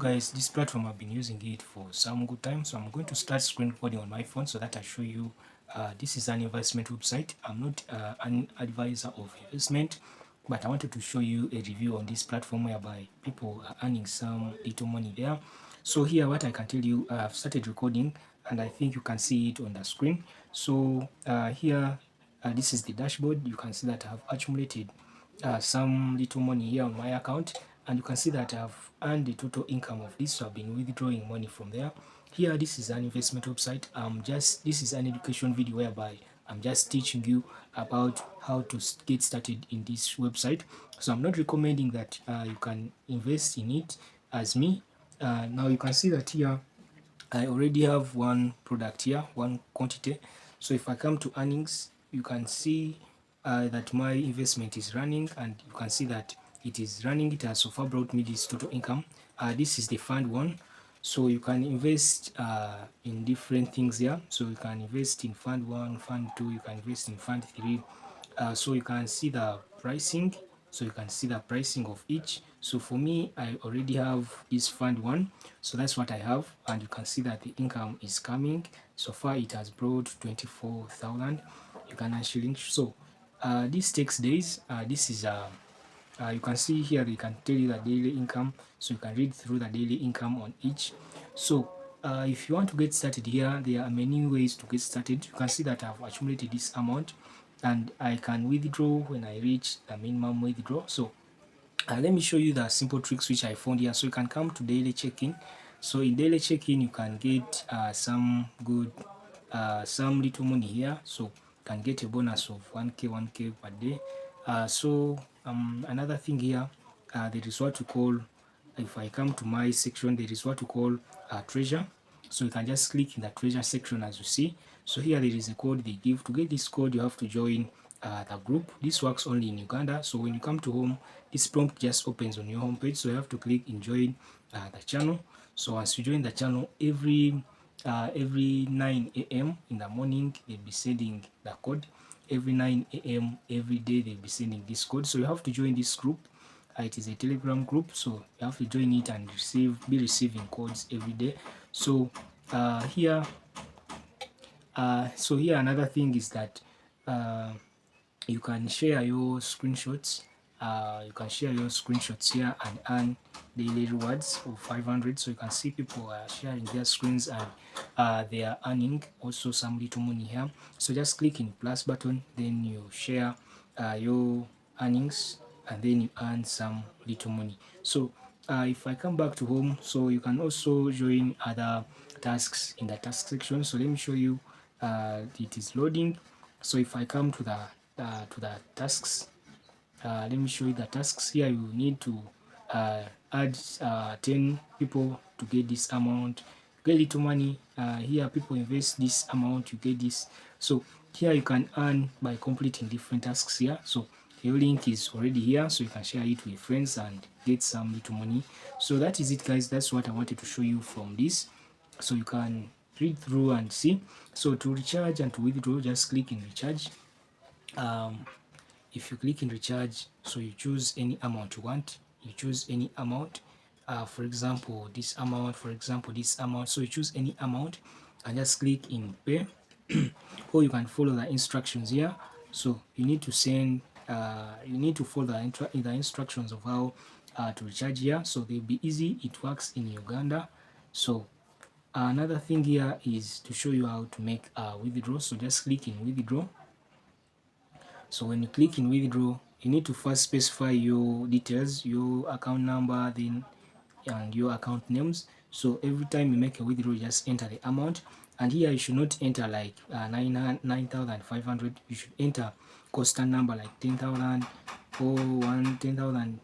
Guys, this platform I've been using it for some good time, so I'm going to start screen recording on my phone so that I show you. This is an investment website. I'm not an advisor of investment, but I wanted to show you a review on this platform whereby people are earning some little money there. So here, what I can tell you, I've started recording and I think you can see it on the screen. So here, this is the dashboard. You can see that I've accumulated some little money here on my account, and you can see that I've earned the total income of this. So I've been withdrawing money from there. Here, this is an investment website. This is an education video whereby I'm just teaching you about how to get started in this website. So I'm not recommending that you can invest in it as me. Now you can see that here I already have one product here, one quantity. So if I come to earnings, you can see that my investment is running, and you can see that it is running. It has so far brought me this total income. This is the fund one. So you can invest in different things here. So you can invest in fund one, fund two, you can invest in fund three. So you can see the pricing. So you can see the pricing of each. So for me, I already have this fund one. So that's what I have, and you can see that the income is coming. So far it has brought 24,000 Uganda shillings. So this takes days. This is you can see here they can tell you the daily income, so you can read through the daily income on each. So if you want to get started here, there are many ways to get started. You can see that I've accumulated this amount and I can withdraw when I reach the minimum withdraw. So let me show you the simple tricks which I found here. So you can come to daily check-in. So in daily check-in, you can get some little money here. So you can get a bonus of 1k per day. Another thing here, there is what you call, if I come to my section, there is what you call treasure. So you can just click in the treasure section as you see. So here there is a code they give. To get this code, you have to join the group. This works only in Uganda. So when you come to home, this prompt just opens on your home page. So you have to click in join the channel. So once you join the channel, every 9 a.m. in the morning, they'll be sending the code. Every 9 a.m. every day, they'll be sending this code. So you have to join this group. It is a Telegram group, so you have to join it and be receiving codes every day. So here another thing is that you can share your screenshots. You can share your screenshots here and earn daily rewards of 500. So you can see people are sharing their screens and they are earning also some little money here. So just click in plus button, then you share your earnings, and then you earn some little money. So if I come back to home, so you can also join other tasks in the task section. So let me show you. It is loading. So if I come to the tasks, let me show you the tasks here. You need to add 10 people to get this amount. Get little money. Here people invest this amount, you get this. So here you can earn by completing different tasks here. So your link is already here, so you can share it with friends and get some little money. So that is it, guys. That's what I wanted to show you from this. So you can read through and see. So to recharge and to withdraw, just click in recharge. If you click in recharge, so you choose any amount you want. You choose any amount. For example, this amount. For example, this amount. So you choose any amount and just click in pay. Or you can follow the instructions here. So you need to send. You need to follow the instructions of how to recharge here. So they'll be easy. It works in Uganda. So another thing here is to show you how to make a withdraw. So just click in withdraw. So when you click in withdraw, you need to first specify your details, your account number, then and your account names. So every time you make a withdraw, you just enter the amount. And here you should not enter like 9,500. You should enter constant number like 10,000 or 10,000,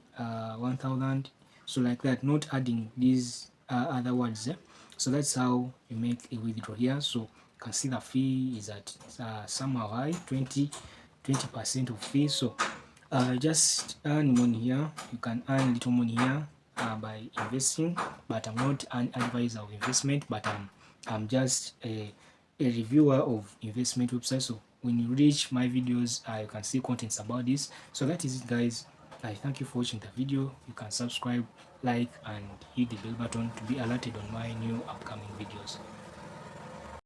1,000. So like that, not adding these other words. So that's how you make a withdraw here. So you can see the fee is at somehow high, 20% of fee. So just earn money here. You can earn little money here by investing, but I'm not an advisor of investment, but I'm just a reviewer of investment websites. So when you reach my videos, you can see contents about this. So that is it, guys. I thank you for watching the video. You can subscribe, like and hit the bell button to be alerted on my new upcoming videos.